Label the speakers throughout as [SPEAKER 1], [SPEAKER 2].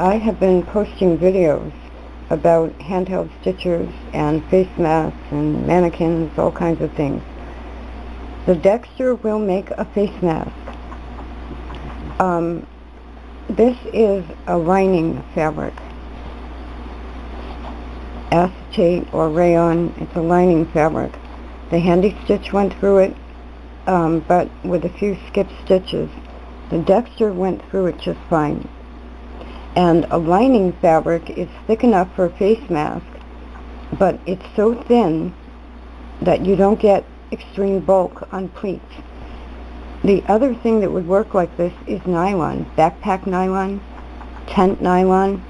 [SPEAKER 1] I have been posting videos about handheld stitchers and face masks and mannequins, all kinds of things. The Dexter will make a face mask. This is a lining fabric. Acetate or rayon, it's a lining fabric. The Handy Stitch went through it, but with a few skip stitches. The Dexter went through it just fine. And a lining fabric is thick enough for a face mask, but it's so thin that you don't get extreme bulk on pleats. The other thing that would work like this is nylon, backpack nylon, tent nylon.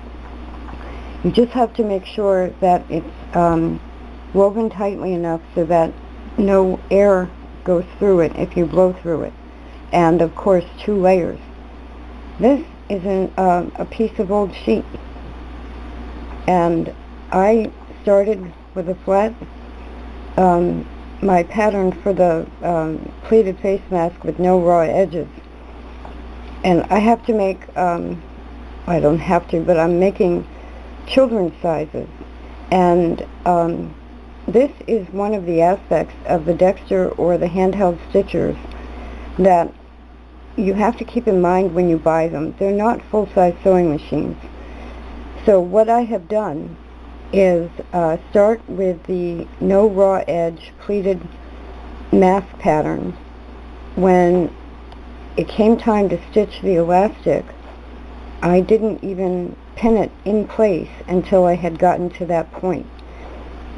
[SPEAKER 1] You just have to make sure that it's woven tightly enough so that no air goes through it if you blow through it. And of course 2 layers. This is a piece of old sheet, and I started with a flat. My pattern for the pleated face mask with no raw edges, and I have to make I don't have to, but I'm making children's sizes, and this is one of the aspects of the Dexter or the handheld stitchers that you have to keep in mind when you buy them. They're not full-size sewing machines. So what I have done is start with the no raw edge pleated mask pattern. When it came time to stitch the elastic, I didn't even pin it in place until I had gotten to that point.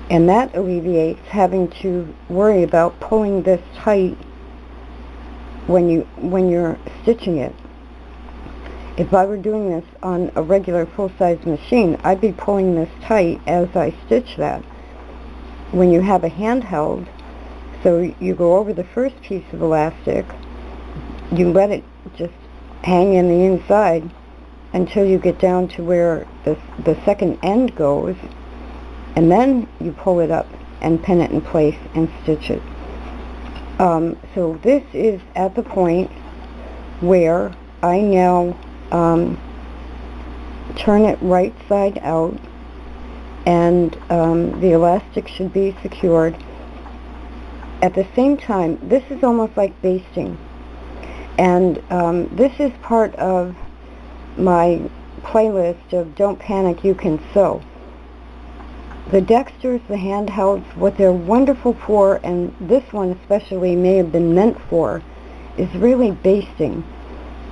[SPEAKER 1] And that alleviates having to worry about pulling this tight when you're stitching it. If I were doing this on a regular full-size machine, I'd be pulling this tight as I stitch that. When you have a handheld, so you go over the first piece of elastic, you let it just hang in the inside until you get down to where the second end goes, and then you pull it up and pin it in place and stitch it. So this is at the point where I now turn it right side out, and the elastic should be secured. At the same time, this is almost like basting, and this is part of my playlist of Don't Panic, You Can Sew. The Dexters, the handhelds, what they're wonderful for, and this one especially may have been meant for, is really basting.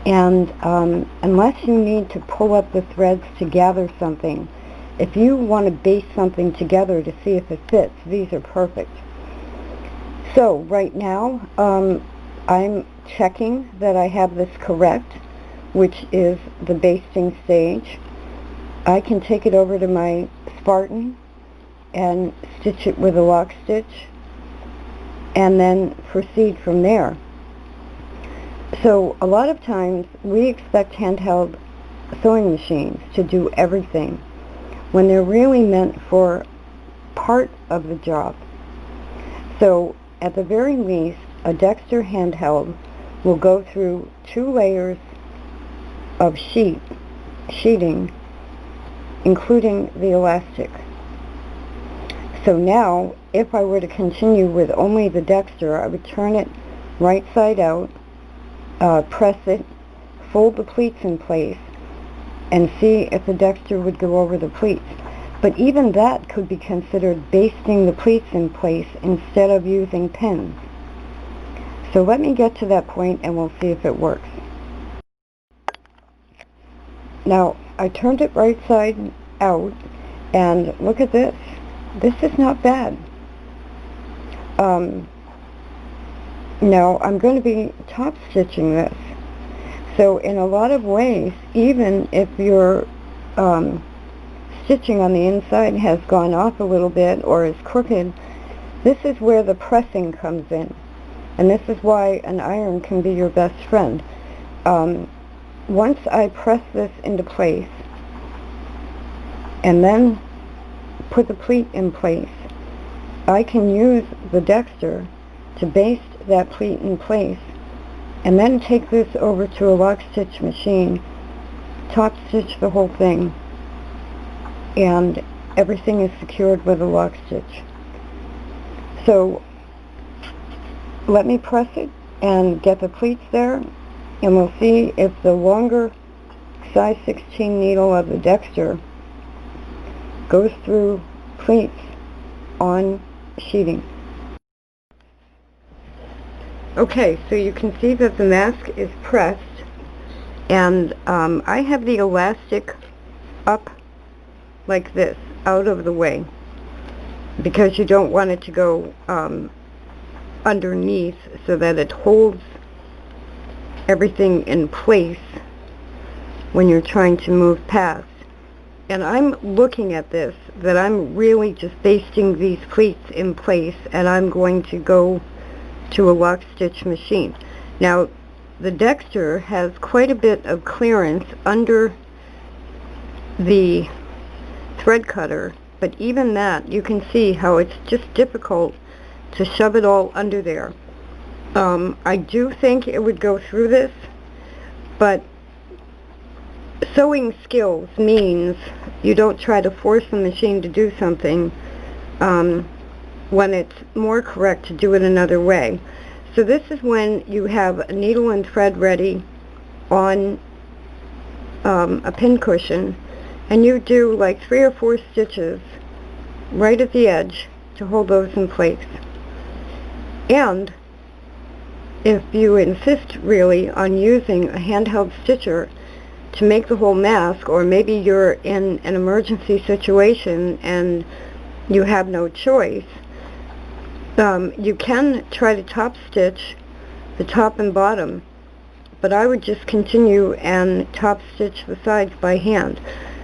[SPEAKER 1] And unless you need to pull up the threads to gather something, if you want to baste something together to see if it fits, these are perfect. So right now I'm checking that I have this correct, which is the basting stage. I can take it over to my Spartan and stitch it with a lock stitch, and then proceed from there. So a lot of times we expect handheld sewing machines to do everything when they're really meant for part of the job. So at the very least, a Dexter handheld will go through 2 layers of sheeting, including the elastic. So now, if I were to continue with only the Dexter, I would turn it right side out, press it, fold the pleats in place, and see if the Dexter would go over the pleats. But even that could be considered basting the pleats in place instead of using pins. So let me get to that point and we'll see if it works. Now, I turned it right side out, and look at this. This is not bad. Now I'm going to be top stitching this. So in a lot of ways, even if your stitching on the inside has gone off a little bit or is crooked, this is where the pressing comes in. And this is why an iron can be your best friend. Once I press this into place and then put the pleat in place, I can use the Dexter to baste that pleat in place, and then take this over to a lock stitch machine top stitch the whole thing, and everything is secured with a lock stitch. So let me press it and get the pleats there, and we'll see if the longer size 16 needle of the Dexter goes through pleats on sheeting. Okay, so you can see that the mask is pressed, and I have the elastic up like this, out of the way, because you don't want it to go underneath, so that it holds everything in place when you're trying to move past. And I'm looking at this, that I'm really just basting these pleats in place, and I'm going to go to a lock stitch machine. Now, the Dexter has quite a bit of clearance under the thread cutter, but even that, you can see how it's just difficult to shove it all under there. I do think it would go through this, but sewing skills means you don't try to force the machine to do something when it's more correct to do it another way. So this is when you have a needle and thread ready on a pin cushion, and you do like 3 or 4 stitches right at the edge to hold those in place. And if you insist really on using a handheld stitcher to make the whole mask, or maybe you're in an emergency situation and you have no choice, you can try to top stitch the top and bottom, but I would just continue and top stitch the sides by hand.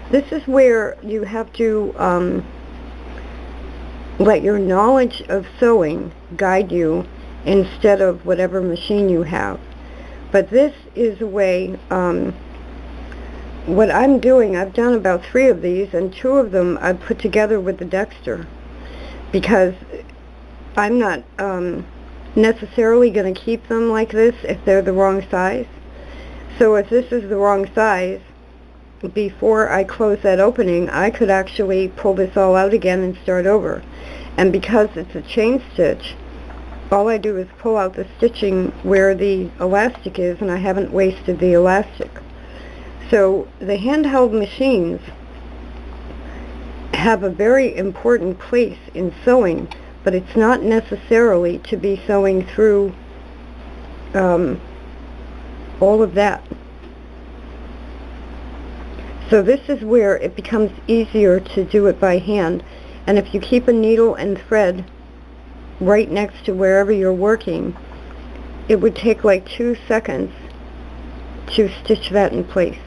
[SPEAKER 1] This is where you have to let your knowledge of sewing guide you instead of whatever machine you have. But this is a way, what I'm doing, I've done about 3 of these, and 2 of them I've put together with the Dexter, because I'm not necessarily going to keep them like this if they're the wrong size. So if this is the wrong size, before I close that opening, I could actually pull this all out again and start over. And because it's a chain stitch, all I do is pull out the stitching where the elastic is, and I haven't wasted the elastic. So the handheld machines have a very important place in sewing, but it's not necessarily to be sewing through all of that. So this is where it becomes easier to do it by hand. And if you keep a needle and thread right next to wherever you're working, it would take like 2 seconds to stitch that in place.